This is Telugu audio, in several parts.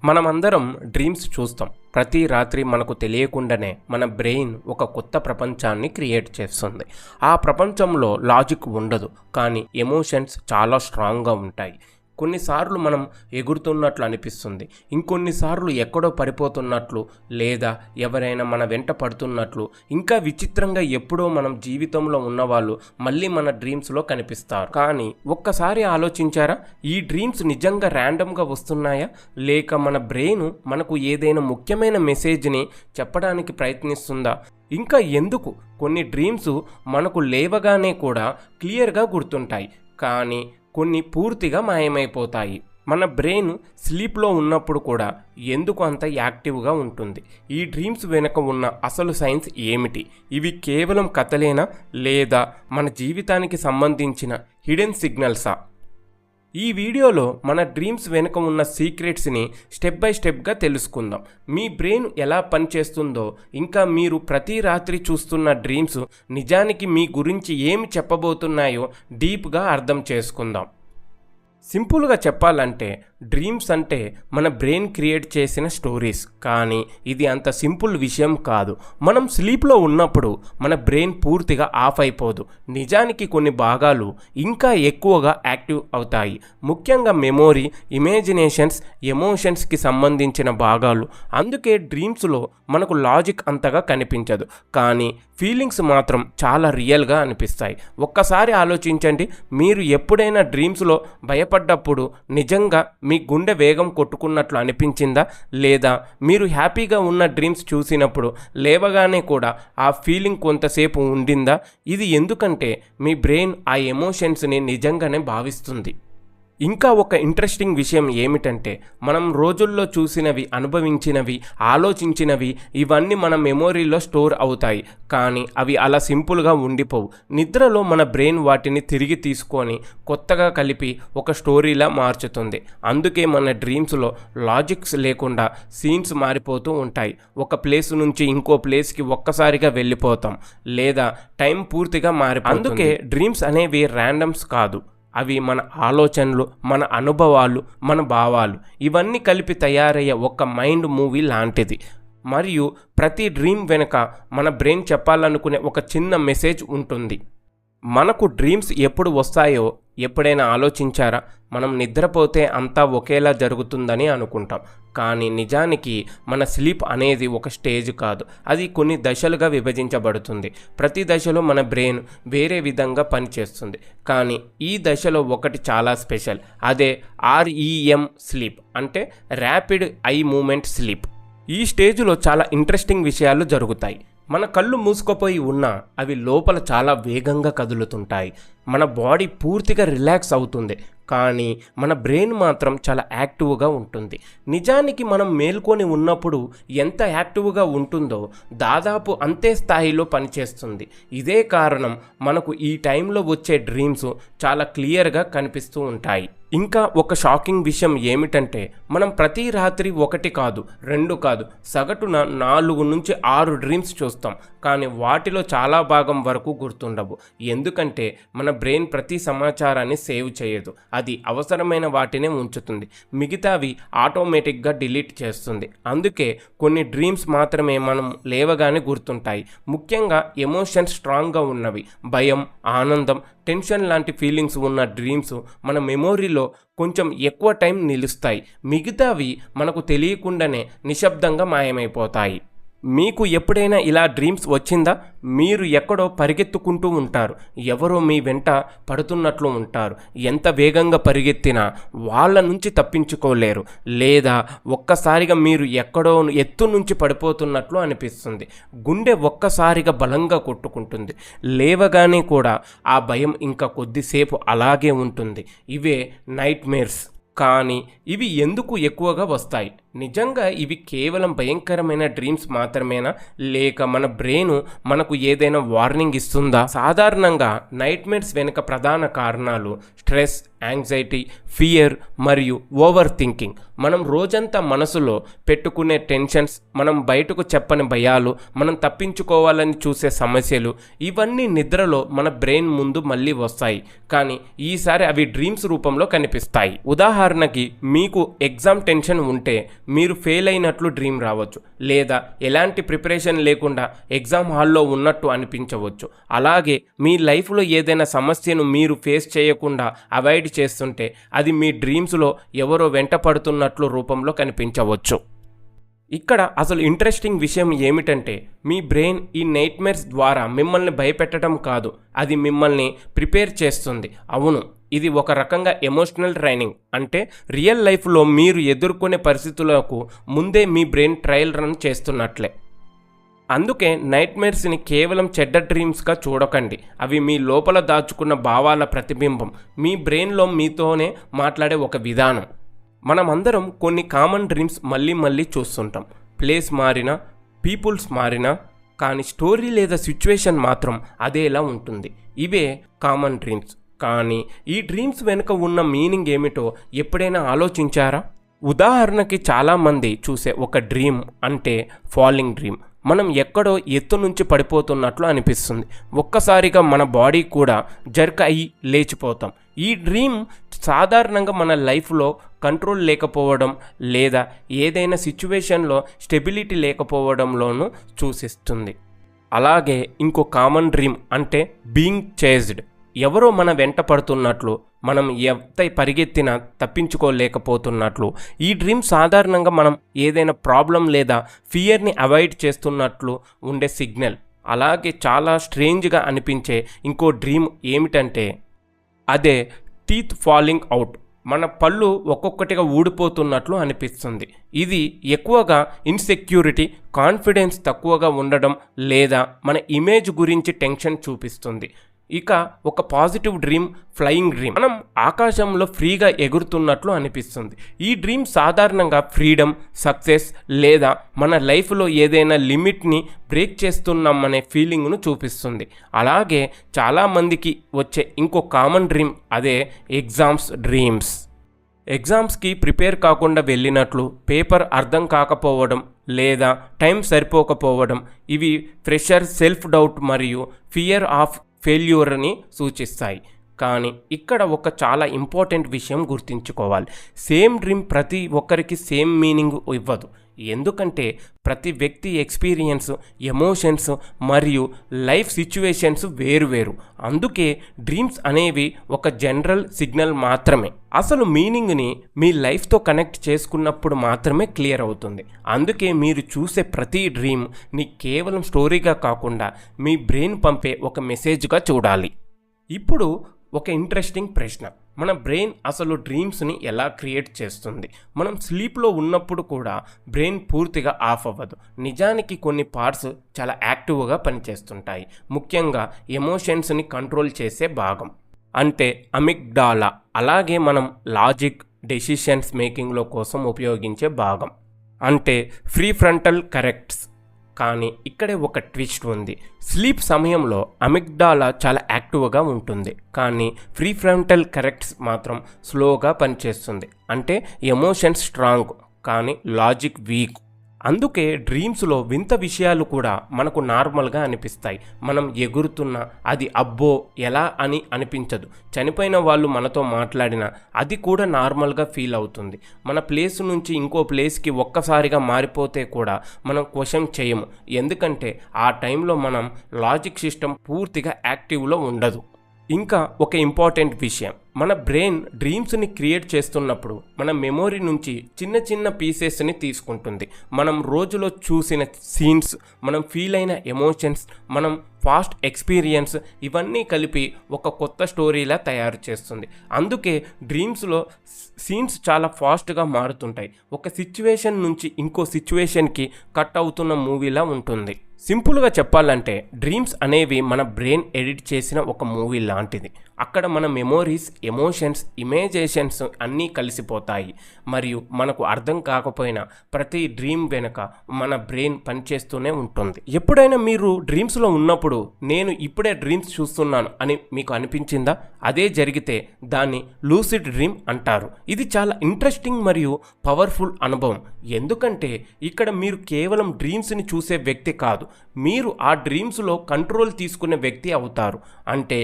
మనమందరం డ్రీమ్స్ చూస్తాం. ప్రతి రాత్రి మనకు తెలియకుండానే మన బ్రెయిన్ ఒక కొత్త ప్రపంచాన్ని క్రియేట్ చేస్తుంది. ఆ ప్రపంచంలో లాజిక్ ఉండదు, కానీ ఎమోషన్స్ చాలా స్ట్రాంగ్గా ఉంటాయి. కొన్నిసార్లు మనం ఎగురుతున్నట్లు అనిపిస్తుంది, ఇంకొన్నిసార్లు ఎక్కడో పడిపోతున్నట్లు, లేదా ఎవరైనా మన వెంట పడుతున్నట్లు, ఇంకా విచిత్రంగా ఎప్పుడో మనం జీవితంలో ఉన్నవాళ్ళు మళ్ళీ మన డ్రీమ్స్లో కనిపిస్తారు. కానీ ఒక్కసారి ఆలోచించారా, ఈ డ్రీమ్స్ నిజంగా ర్యాండమ్గా వస్తున్నాయా, లేక మన బ్రెయిన్ మనకు ఏదైనా ముఖ్యమైన మెసేజ్ని చెప్పడానికి ప్రయత్నిస్తుందా? ఇంకా ఎందుకు కొన్ని డ్రీమ్స్ మనకు లేవగానే కూడా క్లియర్గా గుర్తుంటాయి, కానీ కొన్ని పూర్తిగా మాయమైపోతాయి. మన బ్రెయిన్ స్లీప్లో ఉన్నప్పుడు కూడా ఎందుకు అంత యాక్టివ్గా ఉంటుంది? ఈ డ్రీమ్స్ వెనుక ఉన్న అసలు సైన్స్ ఏమిటి? ఇవి కేవలం కథలేనా, లేదా మన జీవితానికి సంబంధించిన హిడెన్ సిగ్నల్సా? ఈ వీడియోలో మన డ్రీమ్స్ వెనుక ఉన్న సీక్రెట్స్ని స్టెప్ బై స్టెప్గా తెలుసుకుందాం. మీ బ్రెయిన్ ఎలా పనిచేస్తుందో, ఇంకా మీరు ప్రతి రాత్రి చూస్తున్న డ్రీమ్స్ నిజానికి మీ గురించి ఏమి చెప్పబోతున్నాయో డీప్గా అర్థం చేసుకుందాం. సింపుల్గా చెప్పాలంటే డ్రీమ్స్ అంటే మన బ్రెయిన్ క్రియేట్ చేసిన స్టోరీస్. కానీ ఇది అంత సింపుల్ విషయం కాదు. మనం స్లీప్లో ఉన్నప్పుడు మన బ్రెయిన్ పూర్తిగా ఆఫ్ అయిపోదు. నిజానికి కొన్ని భాగాలు ఇంకా ఎక్కువగా యాక్టివ్ అవుతాయి. ముఖ్యంగా మెమొరీ, ఇమాజినేషన్స్, ఎమోషన్స్కి సంబంధించిన భాగాలు. అందుకే డ్రీమ్స్లో మనకు లాజిక్ అంతగా కనిపించదు, కానీ ఫీలింగ్స్ మాత్రం చాలా రియల్గా అనిపిస్తాయి. ఒక్కసారి ఆలోచించండి, మీరు ఎప్పుడైనా డ్రీమ్స్లో భయపడ్డప్పుడు నిజంగా మీ గుండె వేగం కొట్టుకున్నట్లు అనిపించిందా? లేదా మీరు హ్యాపీగా ఉన్న డ్రీమ్స్ చూసినప్పుడు లేవగానే కూడా ఆ ఫీలింగ్ కొంతసేపు ఉండిందా? ఇది ఎందుకంటే మీ బ్రెయిన్ ఆ ఎమోషన్స్ని నిజంగానే భావిస్తుంది. ఇంకా ఒక ఇంట్రెస్టింగ్ విషయం ఏమిటంటే, మనం రోజుల్లో చూసినవి, అనుభవించినవి, ఆలోచించినవి ఇవన్నీ మన మెమొరీలో స్టోర్ అవుతాయి, కానీ అవి అలా సింపుల్గా ఉండిపోవు. నిద్రలో మన బ్రెయిన్ వాటిని తిరిగి తీసుకొని కొత్తగా కలిపి ఒక స్టోరీలా మార్చుతుంది. అందుకే మన డ్రీమ్స్లో లాజిక్స్ లేకుండా సీన్స్ మారిపోతూ ఉంటాయి. ఒక ప్లేస్ నుంచి ఇంకో ప్లేస్కి ఒక్కసారిగా వెళ్ళిపోతాం, లేదా టైం పూర్తిగా మారిపోతుంది. అందుకే డ్రీమ్స్ అనేవి ర్యాండమ్స్ కాదు, అవి మన ఆలోచనలు, మన అనుభవాలు, మన భావాలు ఇవన్నీ కలిపి తయారయ్యే ఒక మైండ్ మూవీ లాంటిది. మరియు ప్రతి డ్రీమ్ వెనుక మన బ్రెయిన్ చెప్పాలనుకునే ఒక చిన్న మెసేజ్ ఉంటుంది. మనకు డ్రీమ్స్ ఎప్పుడు వస్తాయో ఎప్పుడైనా ఆలోచించారా? మనం నిద్రపోతే అంతా ఒకేలా జరుగుతుందని అనుకుంటాం, కానీ నిజానికి మన స్లీప్ అనేది ఒక స్టేజ్ కాదు, అది కొన్ని దశలుగా విభజించబడుతుంది. ప్రతి దశలో మన బ్రెయిన్ వేరే విధంగా పనిచేస్తుంది, కానీ ఈ దశలో ఒకటి చాలా స్పెషల్. అదే REM స్లీప్, అంటే ర్యాపిడ్ ఐ మూమెంట్ స్లీప్. ఈ స్టేజ్లో చాలా ఇంట్రెస్టింగ్ విషయాలు జరుగుతాయి. మన కళ్ళు మూసుకుపోయి ఉన్నా అవి లోపల చాలా వేగంగా కదులుతుంటాయి. మన బాడీ పూర్తిగా రిలాక్స్ అవుతుంది, కానీ మన బ్రెయిన్ మాత్రం చాలా యాక్టివ్గా ఉంటుంది. నిజానికి మనం మేల్కొని ఉన్నప్పుడు ఎంత యాక్టివ్గా ఉంటుందో దాదాపు అంతే స్థాయిలో పనిచేస్తుంది. ఇదే కారణం మనకు ఈ టైంలో వచ్చే డ్రీమ్స్ చాలా క్లియర్గా కనిపిస్తూ ఉంటాయి. ఇంకా ఒక షాకింగ్ విషయం ఏమిటంటే, మనం ప్రతి రాత్రి 1 కాదు 2 కాదు, సగటున 4 నుంచి 6 డ్రీమ్స్ చూస్తాం, కానీ వాటిలో చాలా భాగం వరకు గుర్తుండవు. ఎందుకంటే మన బ్రెయిన్ ప్రతి సమాచారాన్ని సేవ్ చేయదు, అది అవసరమైన వాటినే ఉంచుతుంది, మిగతావి ఆటోమేటిక్గా డిలీట్ చేస్తుంది. అందుకే కొన్ని డ్రీమ్స్ మాత్రమే మనం లేవగానే గుర్తుంటాయి. ముఖ్యంగా ఎమోషన్స్ స్ట్రాంగ్గా ఉన్నవి, భయం, ఆనందం, టెన్షన్ లాంటి ఫీలింగ్స్ ఉన్న డ్రీమ్స్ మన మెమొరీలో కొంచెం ఎక్కువ టైం నిలుస్తాయి. మిగతావి మనకు తెలియకుండానే నిశ్శబ్దంగా మాయమైపోతాయి. మీకు ఎప్పుడైనా ఇలా డ్రీమ్స్ వచ్చిందా? మీరు ఎక్కడో పరిగెత్తుకుంటూ ఉంటారు, ఎవరో మీ వెంట పడుతున్నట్లు ఉంటారు, ఎంత వేగంగా పరిగెత్తినా వాళ్ళ నుంచి తప్పించుకోలేరు, లేదా ఒక్కసారిగా మీరు ఎక్కడో ఎత్తు నుంచి పడిపోతున్నట్లు అనిపిస్తుంది, గుండె ఒక్కసారిగా బలంగా కొట్టుకుంటుంది, లేవగానే కూడా ఆ భయం ఇంకా కొద్దిసేపు అలాగే ఉంటుంది. ఇవే నైట్ మేర్స్. కానీ ఇవి ఎందుకు ఎక్కువగా వస్తాయి? నిజంగా ఇవి కేవలం భయంకరమైన డ్రీమ్స్ మాత్రమేనా, లేక మన బ్రెయిన్ మనకు ఏదైనా వార్నింగ్ ఇస్తుందా? సాధారణంగా నైట్ మేర్స్ వెనుక ప్రధాన కారణాలు స్ట్రెస్, యాంగ్జైటీ, ఫియర్ మరియు ఓవర్ థింకింగ్. మనం రోజంతా మనసులో పెట్టుకునే టెన్షన్స్, మనం బయటకు చెప్పని భయాలు, మనం తప్పించుకోవాలని చూసే సమస్యలు, ఇవన్నీ నిద్రలో మన బ్రెయిన్ ముందు మళ్ళీ వస్తాయి, కానీ ఈసారి అవి డ్రీమ్స్ రూపంలో కనిపిస్తాయి. ఉదాహరణకి మీకు ఎగ్జామ్ టెన్షన్ ఉంటే మీరు ఫెయిల్ అయినట్లు డ్రీమ్ రావచ్చు, లేదా ఎలాంటి ప్రిపరేషన్ లేకుండా ఎగ్జామ్ హాల్లో ఉన్నట్టు అనిపించవచ్చు. అలాగే మీ లైఫ్లో ఏదైనా సమస్యను మీరు ఫేస్ చేయకుండా అవాయిడ్ చేస్తుంటే అది మీ డ్రీమ్స్లో ఎవరో వెంట పడుతున్నట్లు రూపంలో కనిపించవచ్చు. ఇక్కడ అసలు ఇంట్రెస్టింగ్ విషయం ఏమిటంటే మీ బ్రెయిన్ ఈ నైట్మేర్స్ ద్వారా మిమ్మల్ని భయపెట్టడం కాదు, అది మిమ్మల్ని ప్రిపేర్ చేస్తుంది. అవును, ఇది ఒక రకంగా ఎమోషనల్ ట్రైనింగ్. అంటే రియల్ లైఫ్లో మీరు ఎదుర్కొనే పరిస్థితులకు ముందే మీ బ్రెయిన్ ట్రయల్ రన్ చేస్తున్నట్లే. అందుకే నైట్మేర్స్ని కేవలం చెడ్డ డ్రీమ్స్గా చూడకండి. అవి మీ లోపల దాచుకున్న భావాల ప్రతిబింబం, మీ బ్రెయిన్లో మీతోనే మాట్లాడే ఒక విధానం. మనమందరం కొన్ని కామన్ డ్రీమ్స్ మళ్ళీ మళ్ళీ చూస్తుంటాం. ప్లేస్ మారినా, పీపుల్స్ మారినా, కానీ స్టోరీ లేదా సిచ్యువేషన్ మాత్రం అదేలా ఉంటుంది. ఇవే కామన్ డ్రీమ్స్. కానీ ఈ డ్రీమ్స్ వెనుక ఉన్న మీనింగ్ ఏమిటో ఎప్పుడైనా ఆలోచించారా? ఉదాహరణకి చాలామంది చూసే ఒక డ్రీమ్ అంటే ఫాలింగ్ డ్రీమ్. మనం ఎక్కడో ఎత్తు నుంచి పడిపోతున్నట్లు అనిపిస్తుంది. ఒక్కసారిగా మన బాడీ కూడా జర్క్ అయ్యి లేచిపోతాం. ఈ డ్రీమ్ సాధారణంగా మన లైఫ్లో కంట్రోల్ లేకపోవడం లేదా ఏదైనా సిచ్యువేషన్లో స్టెబిలిటీ లేకపోవడంలోనూ సూచిస్తుంది. అలాగే ఇంకో కామన్ డ్రీమ్ అంటే బీయింగ్ చేజ్డ్. ఎవరో మన వెంట పడుతున్నట్లు, మనం ఎంత పరిగెత్తినా తప్పించుకోలేకపోతున్నట్లు. ఈ డ్రీమ్ సాధారణంగా మనం ఏదైనా ప్రాబ్లం లేదా ఫియర్ని అవాయిడ్ చేస్తున్నట్లు ఉండే సిగ్నల్. అలాగే చాలా స్ట్రేంజ్గా అనిపించే ఇంకో డ్రీమ్ ఏమిటంటే అదే టీత్ ఫాలింగ్ అవుట్. మన పళ్ళు ఒక్కొక్కటిగా ఊడిపోతున్నట్లు అనిపిస్తుంది. ఇది ఎక్కువగా ఇన్సెక్యూరిటీ, కాన్ఫిడెన్స్ తక్కువగా ఉండడం లేదా మన ఇమేజ్ గురించి టెన్షన్ చూపిస్తుంది. ఇక ఒక పాజిటివ్ డ్రీమ్ ఫ్లయింగ్ డ్రీమ్. మనం ఆకాశంలో ఫ్రీగా ఎగురుతున్నట్లు అనిపిస్తుంది. ఈ డ్రీమ్ సాధారణంగా ఫ్రీడమ్, సక్సెస్ లేదా మన లైఫ్లో ఏదైనా లిమిట్ని బ్రేక్ చేస్తున్నామనే ఫీలింగ్ను చూపిస్తుంది. అలాగే చాలామందికి వచ్చే ఇంకో కామన్ డ్రీమ్ అదే ఎగ్జామ్స్ డ్రీమ్స్. ఎగ్జామ్స్కి ప్రిపేర్ కాకుండా వెళ్ళినట్లు, పేపర్ అర్థం కాకపోవడం లేదా టైం సరిపోకపోవడం, ఇవి ప్రెషర్, సెల్ఫ్ డౌట్ మరియు ఫియర్ ఆఫ్ ఫెయిల్యూర్ని సూచిస్తాయి. కానీ ఇక్కడ ఒక చాలా ఇంపార్టెంట్ విషయం గుర్తుంచుకోవాలి. సేమ్ డ్రీమ్ ప్రతి ఒక్కరికి సేమ్ మీనింగ్ ఇవ్వదు. ఎందుకంటే ప్రతి వ్యక్తి ఎక్స్పీరియన్స్, ఎమోషన్స్ మరియు లైఫ్ సిచ్యువేషన్స్ వేరువేరు. అందుకే డ్రీమ్స్ అనేవి ఒక జనరల్ సిగ్నల్ మాత్రమే. అసలు మీనింగ్ని మీ లైఫ్తో కనెక్ట్ చేసుకున్నప్పుడు మాత్రమే క్లియర్ అవుతుంది. అందుకే మీరు చూసే ప్రతి డ్రీమ్ని కేవలం స్టోరీగా కాకుండా మీ బ్రెయిన్ పంపే ఒక మెసేజ్గా చూడాలి. ఇప్పుడు ఒక ఇంట్రెస్టింగ్ ప్రశ్న. మన బ్రెయిన్ అసలు డ్రీమ్స్ని ఎలా క్రియేట్ చేస్తుంది? మనం స్లీప్లో ఉన్నప్పుడు కూడా బ్రెయిన్ పూర్తిగా ఆఫ్ అవ్వదు. నిజానికి కొన్ని పార్ట్స్ చాలా యాక్టివ్గా పనిచేస్తుంటాయి. ముఖ్యంగా ఎమోషన్స్ని కంట్రోల్ చేసే భాగం అంటే అమిగ్డాలా. అలాగే మనం లాజిక్, డెసిషన్స్ మేకింగ్లో కోసం ఉపయోగించే భాగం అంటే ప్రీఫ్రంటల్ కరెక్ట్స్. కానీ ఇక్కడే ఒక ట్విస్ట్ ఉంది. స్లీప్ సమయంలో అమిగ్డాలా చాలా యాక్టివ్గా ఉంటుంది, కానీ ప్రీఫ్రంటల్ కరెక్ట్స్ మాత్రం స్లోగా పనిచేస్తుంది. అంటే ఎమోషన్స్ స్ట్రాంగ్ కానీ లాజిక్ వీక్. అందుకే డ్రీమ్స్లో వింత విషయాలు కూడా మనకు నార్మల్గా అనిపిస్తాయి. మనం ఎగురుతున్నా అది అబ్బో ఎలా అని అనిపించదు. చనిపోయిన వాళ్ళు మనతో మాట్లాడినా అది కూడా నార్మల్గా ఫీల్ అవుతుంది. మన ప్లేస్ నుంచి ఇంకో ప్లేస్కి ఒక్కసారిగా మారిపోతే కూడా మనం క్వశ్చన్ చేయము, ఎందుకంటే ఆ టైంలో మనం లాజిక్ సిస్టమ్ పూర్తిగా యాక్టివ్లో ఉండదు. ఇంకా ఒక ఇంపార్టెంట్ విషయం, మన బ్రెయిన్ డ్రీమ్స్ని క్రియేట్ చేస్తున్నప్పుడు మన మెమొరీ నుంచి చిన్న చిన్న పీసెస్ని తీసుకుంటుంది. మనం రోజులో చూసిన సీన్స్, మనం ఫీల్ అయిన ఎమోషన్స్, మనం పాస్ట్ ఎక్స్పీరియన్స్, ఇవన్నీ కలిపి ఒక కొత్త స్టోరీలా తయారు చేస్తుంది. అందుకే డ్రీమ్స్లో సీన్స్ చాలా ఫాస్ట్గా మారుతుంటాయి. ఒక సిచ్యువేషన్ నుంచి ఇంకో సిచ్యువేషన్కి కట్ అవుతున్న మూవీలా ఉంటుంది. సింపుల్గా చెప్పాలంటే డ్రీమ్స్ అనేవి మన బ్రెయిన్ ఎడిట్ చేసిన ఒక మూవీ లాంటిది. అక్కడ మన మెమోరీస్, ఎమోషన్స్, ఇమేజినేషన్స్ అన్నీ కలిసిపోతాయి. మరియు మనకు అర్థం కాకపోయినా ప్రతి డ్రీమ్ వెనుక మన బ్రెయిన్ పనిచేస్తూనే ఉంటుంది. ఎప్పుడైనా మీరు డ్రీమ్స్లో ఉన్నప్పుడు నేను ఇప్పుడే డ్రీమ్స్ చూస్తున్నాను అని మీకు అనిపించిందా? అదే జరిగితే దాన్ని లూసిడ్ డ్రీమ్ అంటారు. ఇది చాలా ఇంట్రెస్టింగ్ మరియు పవర్ఫుల్ అనుభవం. ఎందుకంటే ఇక్కడ మీరు కేవలం డ్రీమ్స్ని చూసే వ్యక్తి కాదు, మీరు ఆ డ్రీమ్స్లో కంట్రోల్ తీసుకునే వ్యక్తి అవుతారు. అంటే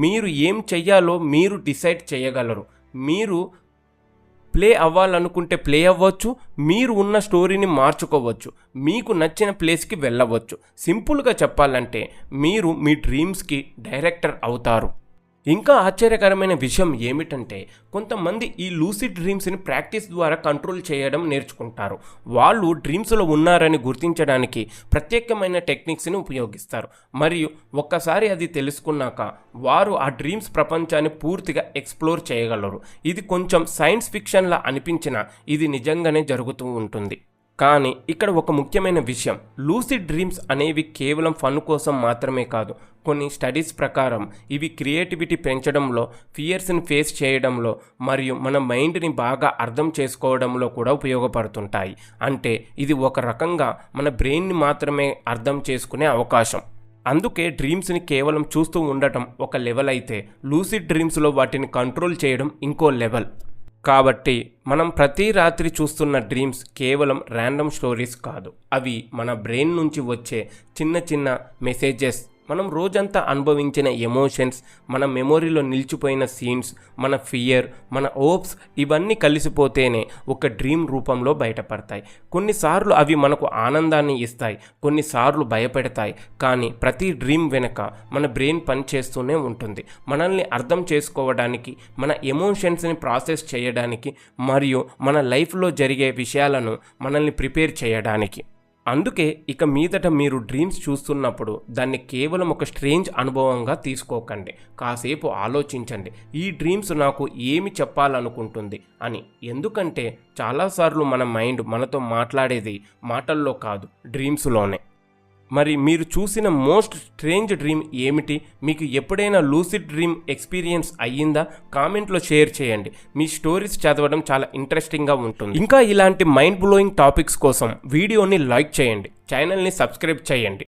మీరు ఏం చెయ్యాలో మీరు డిసైడ్ చేయగలరు. మీరు ప్లే అవ్వాలనుకుంటే ప్లే అవ్వచ్చు, మీరు ఉన్న స్టోరీని మార్చుకోవచ్చు, మీకు నచ్చిన ప్లేస్కి వెళ్ళవచ్చు. సింపుల్గా చెప్పాలంటే మీరు మీ డ్రీమ్స్కి డైరెక్టర్ అవుతారు. ఇంకా ఆశ్చర్యకరమైన విషయం ఏమిటంటే కొంతమంది ఈ లూసిడ్ డ్రీమ్స్ని ప్రాక్టీస్ ద్వారా కంట్రోల్ చేయడం నేర్చుకుంటారు. వాళ్ళు డ్రీమ్స్లో ఉన్నారని గుర్తించడానికి ప్రత్యేకమైన టెక్నిక్స్ని ఉపయోగిస్తారు. మరియు ఒక్కసారి అది తెలుసుకున్నాక వారు ఆ డ్రీమ్స్ ప్రపంచాన్ని పూర్తిగా ఎక్స్ప్లోర్ చేయగలరు. ఇది కొంచెం సైన్స్ ఫిక్షన్లా అనిపించినా ఇది నిజంగానే జరుగుతూ ఉంటుంది. కానీ ఇక్కడ ఒక ముఖ్యమైన విషయం, లూసిడ్ డ్రీమ్స్ అనేవి కేవలం ఫన్ కోసం మాత్రమే కాదు. కొన్ని స్టడీస్ ప్రకారం ఇవి క్రియేటివిటీ పెంచడంలో, ఫియర్స్ని ఫేస్ చేయడంలో మరియు మన మైండ్ని బాగా అర్థం చేసుకోవడంలో కూడా ఉపయోగపడుతుంటాయి. అంటే ఇది ఒక రకంగా మన బ్రెయిన్ని మాత్రమే అర్థం చేసుకునే అవకాశం. అందుకే డ్రీమ్స్ని కేవలం చూస్తూ ఉండటం ఒక లెవెల్ అయితే, లూసిడ్ డ్రీమ్స్లో వాటిని కంట్రోల్ చేయడం ఇంకో లెవెల్. కాబట్టి మనం ప్రతి రాత్రి చూస్తున్న డ్రీమ్స్ కేవలం ర్యాండమ్ స్టోరీస్ కాదు. అవి మన బ్రెయిన్ నుంచి వచ్చే చిన్న చిన్న మెసేజెస్, మనం రోజంతా అనుభవించిన ఎమోషన్స్, మన మెమొరీలో నిలిచిపోయిన సీన్స్, మన ఫియర్, మన హోప్స్ ఇవన్నీ కలిసిపోతేనే ఒక డ్రీమ్ రూపంలో బయటపడతాయి. కొన్నిసార్లు అవి మనకు ఆనందాన్ని ఇస్తాయి, కొన్నిసార్లు భయపెడతాయి. కానీ ప్రతి డ్రీమ్ వెనుక మన బ్రెయిన్ పనిచేస్తూనే ఉంటుంది. మనల్ని అర్థం చేసుకోవడానికి, మన ఎమోషన్స్ని ప్రాసెస్ చేయడానికి మరియు మన లైఫ్లో జరిగే విషయాలను మనల్ని ప్రిపేర్ చేయడానికి. అందుకే ఇక మీదట మీరు డ్రీమ్స్ చూస్తున్నప్పుడు దాన్ని కేవలం ఒక స్ట్రేంజ్ అనుభవంగా తీసుకోకండి. కాసేపు ఆలోచించండి, ఈ డ్రీమ్స్ నాకు ఏమి చెప్పాలనుకుంటుంది అని. ఎందుకంటే చాలాసార్లు మన మైండ్ మనతో మాట్లాడేది మాటల్లో కాదు, డ్రీమ్స్లోనే. మరి మీరు చూసిన మోస్ట్ స్ట్రేంజ్ డ్రీమ్ ఏమిటి? మీకు ఎప్పుడైనా లూసిడ్ డ్రీమ్ ఎక్స్పీరియన్స్ అయ్యిందా? కామెంట్లో షేర్ చేయండి. మీ స్టోరీస్ చదవడం చాలా ఇంట్రెస్టింగ్గా ఉంటుంది. ఇంకా ఇలాంటి మైండ్ బ్లోయింగ్ టాపిక్స్ కోసం వీడియోని లైక్ చేయండి, ఛానల్ని సబ్స్క్రైబ్ చేయండి.